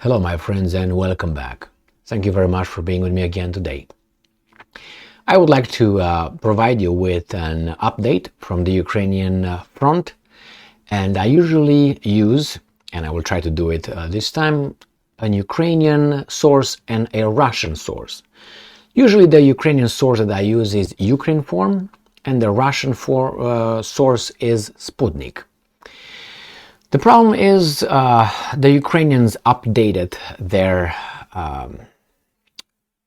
Hello my friends and welcome back. Thank you very much for being with me again today. I would like to provide you with an update from the Ukrainian front, and I usually use, and I will try to do it this time, an Ukrainian source and a Russian source. Usually the Ukrainian source that I use is Ukrinform and the Russian source is Sputnik. The problem is the Ukrainians updated their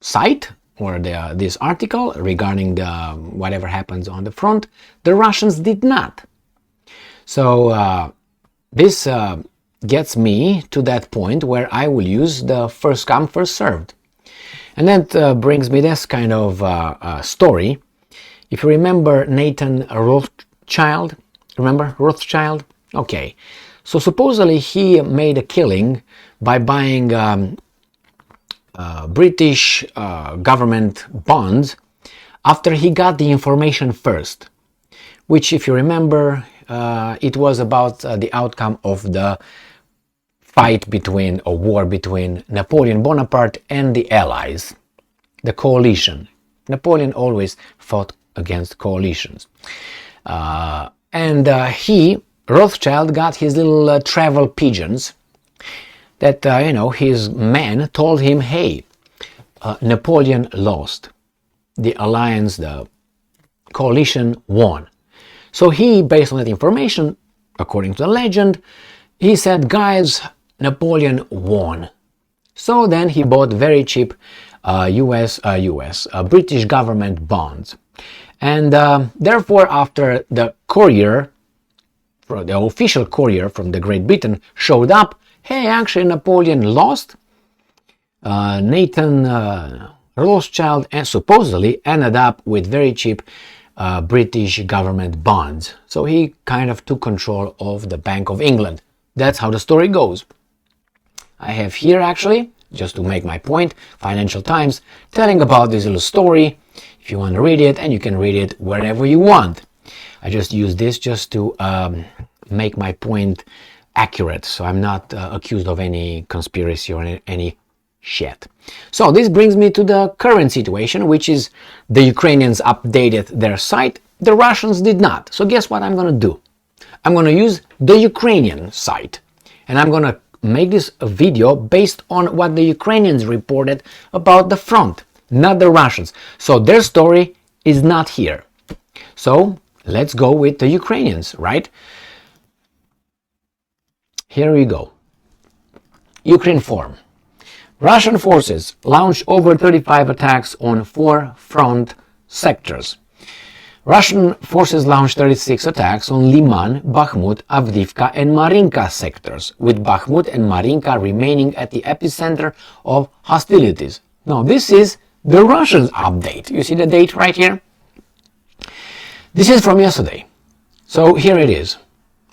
site or this article regarding whatever happens on the front. The Russians did not. So this gets me to that point where I will use the first come, first served. And that brings me this kind of story. If you remember Nathan Rothschild, remember Rothschild? Okay, so supposedly he made a killing by buying British government bonds after he got the information first, which, if you remember, it was about the outcome of the fight between, or war between, Napoleon Bonaparte and the Allies, the coalition. Napoleon always fought against coalitions. Rothschild got his little travel pigeons that, his men told him, hey, Napoleon lost. The alliance, the coalition won. So he, based on that information, according to the legend, he said, guys, Napoleon won. So then he bought very cheap British government bonds. And therefore, after the courier, the official courier from the Great Britain showed up, hey, actually Napoleon lost, Nathan Rothschild and supposedly ended up with very cheap British government bonds. So he kind of took control of the Bank of England. That's how the story goes. I have here actually, just to make my point, Financial Times telling about this little story. If you want to read it, and you can read it wherever you want. I just use this just to make my point accurate, so I'm not accused of any conspiracy or any shit. So this brings me to the current situation, which is the Ukrainians updated their site, the Russians did not. So guess what I'm going to do? I'm going to use the Ukrainian site, and I'm going to make this a video based on what the Ukrainians reported about the front, not the Russians. So their story is not here. So let's go with the Ukrainians, right? Here we go. Ukrinform. Russian forces launched over 35 attacks on 4 front sectors. Russian forces launched 36 attacks on Liman, Bakhmut, Avdiivka and Marinka sectors, with Bakhmut and Marinka remaining at the epicenter of hostilities. Now this is the Russians update. You see the date right here? This is from yesterday. So here it is.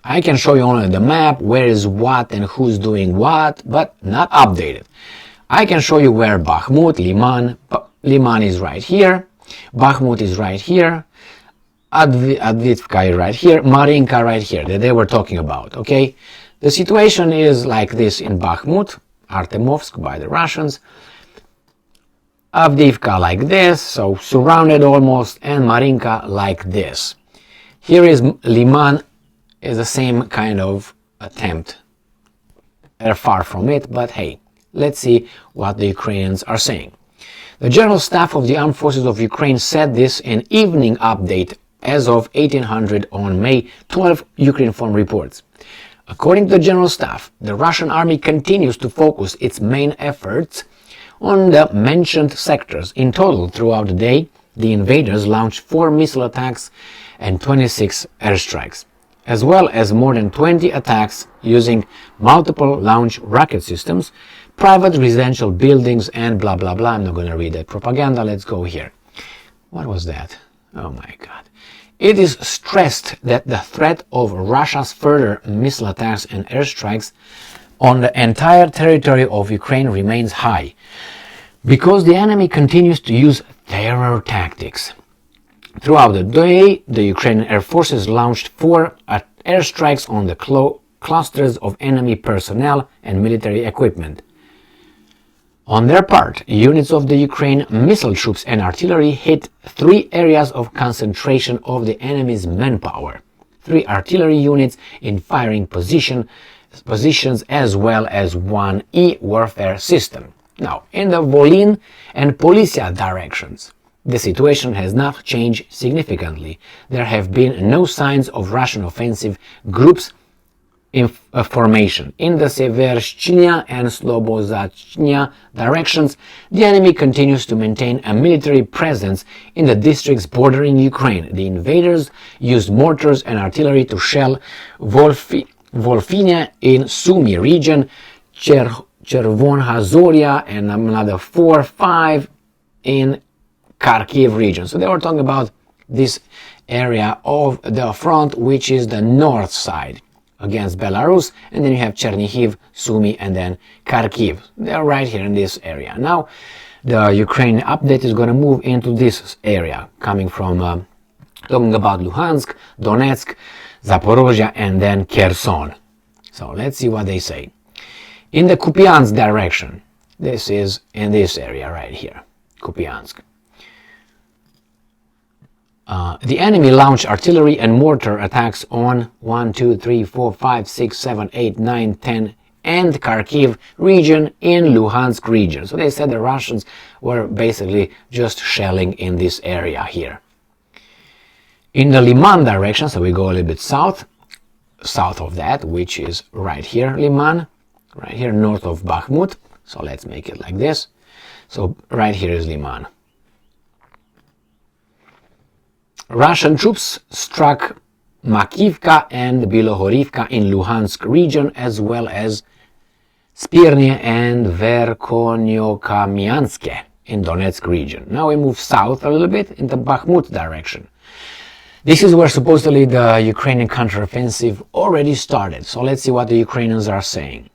I can show you only the map, where is what and who's doing what, but not updated. I can show you where Bakhmut, Liman is right here, Bakhmut is right here, Avdiivka is right here, Marinka right here, that they were talking about, okay? The situation is like this in Bakhmut, Artemovsk by the Russians, Avdiivka like this, so surrounded almost, and Marinka like this. Here is Liman, is the same kind of attempt. They're far from it, but hey, let's see what the Ukrainians are saying. The General Staff of the Armed Forces of Ukraine said this in evening update as of 1800 on May 12, Ukrinform reports. According to the General Staff, the Russian army continues to focus its main efforts on the mentioned sectors. In total, throughout the day, the invaders launched 4 missile attacks and 26 airstrikes, as well as more than 20 attacks using multiple launch rocket systems, private residential buildings, and blah blah blah. I'm not going to read that propaganda. Let's go here. What was that? Oh my god. It is stressed that the threat of Russia's further missile attacks and airstrikes on the entire territory of Ukraine remains high, because the enemy continues to use terror tactics. Throughout the day, the Ukrainian Air Forces launched 4 airstrikes on the clusters of enemy personnel and military equipment. On their part, units of the Ukraine missile troops and artillery hit 3 areas of concentration of the enemy's manpower. 3 artillery units in firing positions as well as 1 E-warfare system. Now, in the Volyn and Polisia directions, the situation has not changed significantly. There have been no signs of Russian offensive groups in formation. In the Severshchina and Slobozachnya directions, the enemy continues to maintain a military presence in the districts bordering Ukraine. The invaders used mortars and artillery to shell Volfinia in Sumy region, Chervonha Zoria, and another 4-5 in Kharkiv region. So they were talking about this area of the front, which is the north side against Belarus, and then you have Chernihiv, Sumy, and then Kharkiv. They're right here in this area. Now, the Ukrainian update is going to move into this area, coming from talking about Luhansk, Donetsk, Zaporozhye, and then Kherson. So let's see what they say. In the Kupiansk direction, this is in this area right here, Kupiansk. The enemy launched artillery and mortar attacks on 1, 2, 3, 4, 5, 6, 7, 8, 9, 10 and Kharkiv region in Luhansk region. So they said the Russians were basically just shelling in this area here. In the Liman direction, so we go a little bit south of that, which is right here, Liman, right here north of Bakhmut. So let's make it like this. So right here is Liman. Russian troops struck Makivka and Bilohorivka in Luhansk region, as well as Spirny and Verkhonyokamianske in Donetsk region. Now we move south a little bit in the Bakhmut direction. This is where supposedly the Ukrainian counteroffensive already started. So let's see what the Ukrainians are saying.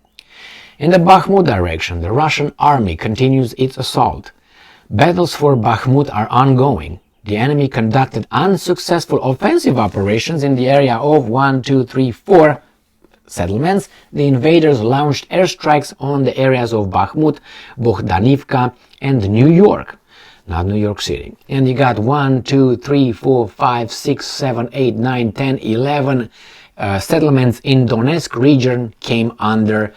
In the Bakhmut direction, the Russian army continues its assault. Battles for Bakhmut are ongoing. The enemy conducted unsuccessful offensive operations in the area of 1, 2, 3, 4 settlements. The invaders launched airstrikes on the areas of Bakhmut, Bogdanivka, and New York, not New York City. And you got 1, 2, 3, 4, 5, 6, 7, 8, 9, 10, 11 settlements in Donetsk region came under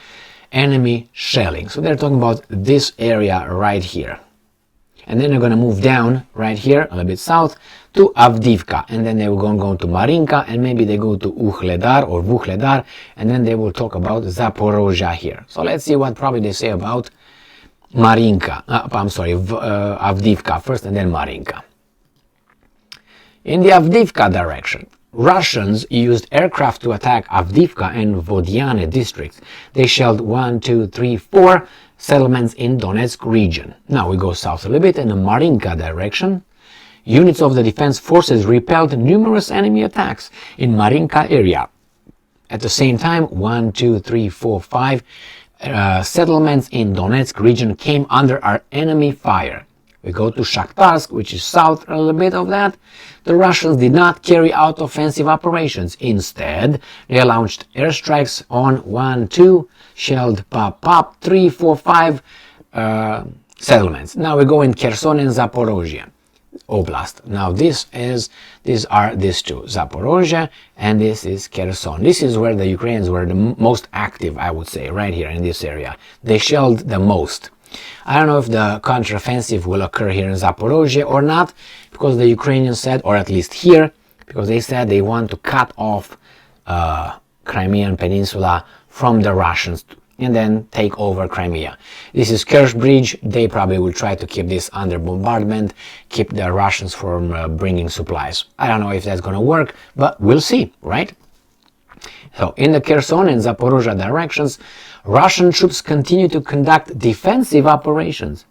enemy shelling. So they're talking about this area right here. And then they're going to move down right here, a little bit south, to Avdiivka. And then they will go to Marinka, and maybe they go to Uhledar or Vuhledar, and then they will talk about Zaporozhye here. So let's see what probably they say about Marinka. Avdiivka first, and then Marinka. In the Avdiivka direction, Russians used aircraft to attack Avdiivka and Vodiane districts. They shelled 1, 2, 3, 4 settlements in Donetsk region. Now we go south a little bit in the Marinka direction. Units of the defense forces repelled numerous enemy attacks in Marinka area. At the same time, 1, 2, 3, 4, 5 settlements in Donetsk region came under our enemy fire. We go to Shakhtarsk, which is south a little bit of that. The Russians did not carry out offensive operations. Instead, they launched airstrikes on 1, 2, shelled 3, 4, 5 settlements. Now we go in Kherson and Zaporozhye Oblast. Now these are these two, Zaporozhye, and this is Kherson. This is where the Ukrainians were the most active, I would say, right here in this area. They shelled the most. I don't know if the counteroffensive will occur here in Zaporozhye or not, because the Ukrainians said, or at least here, because they said they want to cut off Crimean Peninsula from the Russians and then take over Crimea. This is Kerch Bridge. They probably will try to keep this under bombardment, keep the Russians from bringing supplies. I don't know if that's going to work, but we'll see, right? So in the Kherson and Zaporozhye directions, Russian troops continue to conduct defensive operations.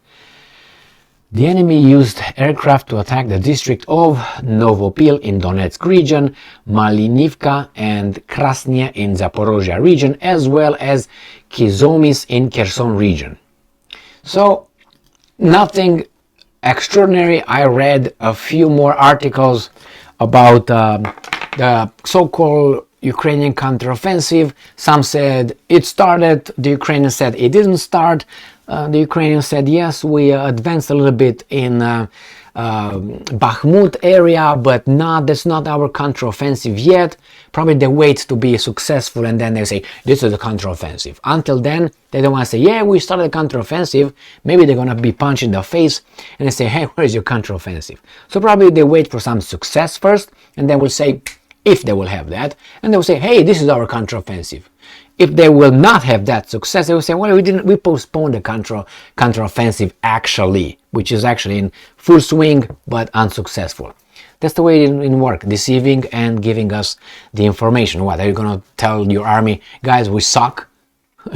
The enemy used aircraft to attack the district of Novopil in Donetsk region, Malinivka and Krasny in Zaporozhye region, as well as Kizomis in Kherson region. So, nothing extraordinary. I read a few more articles about the so-called Ukrainian counteroffensive. Some said it started, the Ukrainians said it didn't start. The Ukrainians said yes, we advanced a little bit in Bakhmut area, but that's not our counteroffensive yet. Probably they wait to be successful and then they say this is the counteroffensive. Until then, they don't want to say, yeah, we started a counteroffensive. Maybe they're going to be punched in the face and they say, hey, where is your counteroffensive? So probably they wait for some success first and then will say, if they will have that, and they will say, hey, this is our counteroffensive. If they will not have that success, they will say, well, we postponed the counteroffensive actually, which is actually in full swing but unsuccessful. That's the way it works, deceiving and giving us the information. What, are you going to tell your army, guys, we suck?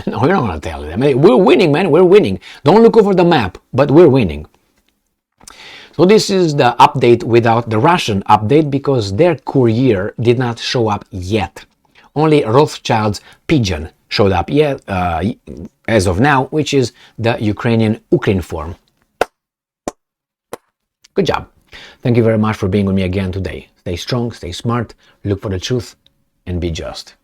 No, you're not going to tell them. We're winning, man, we're winning. Don't look over the map, but we're winning. So this is the update without the Russian update because their courier did not show up yet. Only Rothschild's pigeon showed up yet, as of now, which is the Ukrainian form. Good job. Thank you very much for being with me again today. Stay strong, stay smart, look for the truth, and be just.